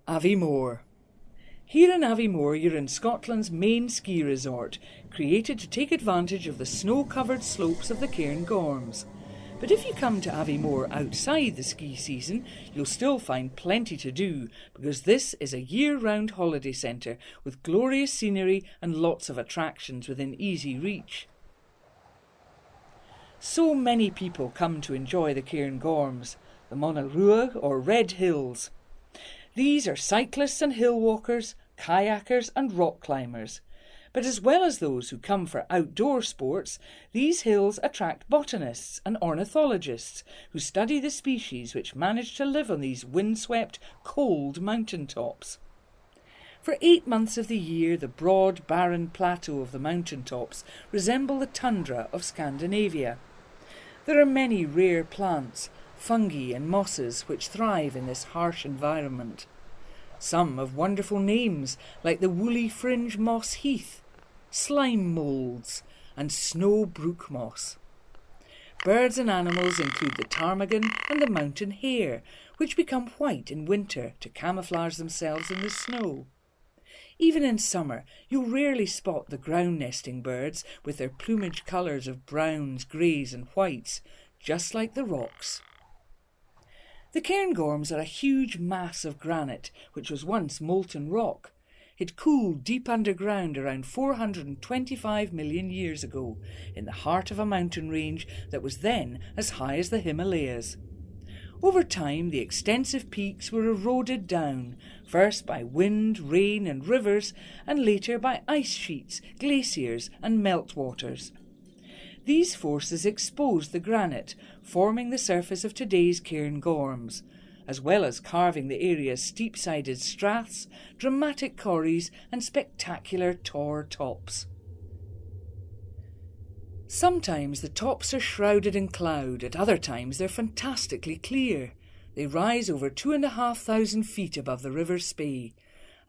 Aviemore. Here in Aviemore you're in Scotland's main ski resort, created to take advantage of the snow-covered slopes of the Cairngorms. But if you come to Aviemore outside the ski season, you'll still find plenty to do, because this is a year-round holiday centre with glorious scenery and lots of attractions within easy reach. So many people come to enjoy the Cairngorms, the Monagruach or Red Hills. These are cyclists and hill walkers, kayakers and rock climbers. But as well as those who come for outdoor sports, these hills attract botanists and ornithologists who study the species which manage to live on these windswept, cold mountain tops. For 8 months of the year, the broad, barren plateau of the mountain tops resemble the tundra of Scandinavia. There are many rare plants, fungi and mosses which thrive in this harsh environment. Some have wonderful names like the woolly fringe moss heath, slime moulds and snow brook moss. Birds and animals include the ptarmigan and the mountain hare, which become white in winter to camouflage themselves in the snow. Even in summer, you'll rarely spot the ground nesting birds with their plumage colours of browns, greys and whites, just like the rocks. The Cairngorms are a huge mass of granite, which was once molten rock. It cooled deep underground around 425 million years ago, in the heart of a mountain range that was then as high as the Himalayas. Over time, the extensive peaks were eroded down, first by wind, rain and rivers, and later by ice sheets, glaciers and meltwaters. These forces exposed the granite, forming the surface of today's Cairngorms, as well as carving the area's steep-sided straths, dramatic corries and spectacular tor tops. Sometimes the tops are shrouded in cloud, at other times they're fantastically clear. They rise over 2,500 feet above the River Spey,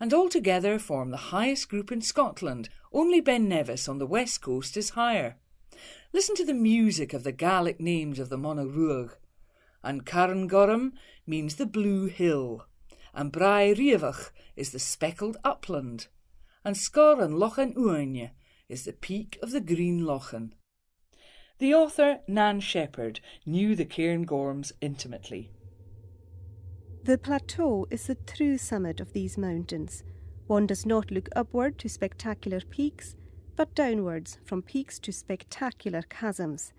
and altogether form the highest group in Scotland. Only Ben Nevis on the west coast is higher. Listen to the music of the Gaelic names of the Monagruach. And Cairngorm means the blue hill, and Brai Riavach is the speckled upland, and Scor an Lochan Uaine is the peak of the Green Lochan. The author, Nan Shepherd, knew the Cairngorms intimately. The plateau is the true summit of these mountains. One does not look upward to spectacular peaks, but downwards from peaks to spectacular chasms.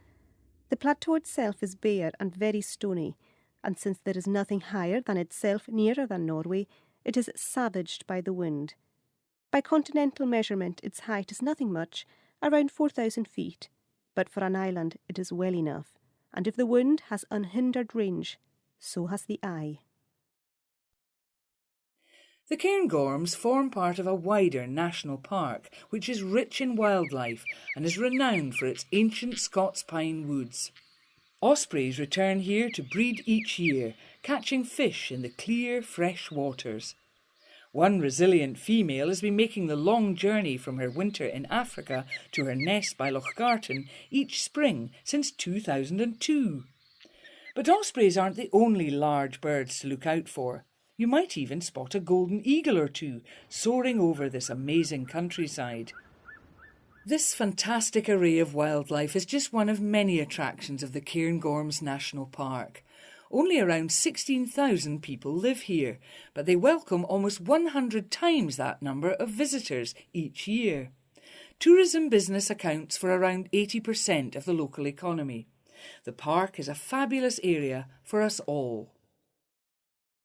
The plateau itself is bare and very stony, and since there is nothing higher than itself nearer than Norway, it is savaged by the wind. By continental measurement, its height is nothing much, around 4,000 feet, but for an island it is well enough, and if the wind has unhindered range, so has the eye. The Cairngorms form part of a wider national park, which is rich in wildlife and is renowned for its ancient Scots pine woods. Ospreys return here to breed each year, catching fish in the clear, fresh waters. One resilient female has been making the long journey from her winter in Africa to her nest by Lochgarten each spring since 2002. But ospreys aren't the only large birds to look out for. You might even spot a golden eagle or two soaring over this amazing countryside. This fantastic array of wildlife is just one of many attractions of the Cairngorms National Park. Only around 16,000 people live here, but they welcome almost 100 times that number of visitors each year. Tourism business accounts for around 80% of the local economy. The park is a fabulous area for us all.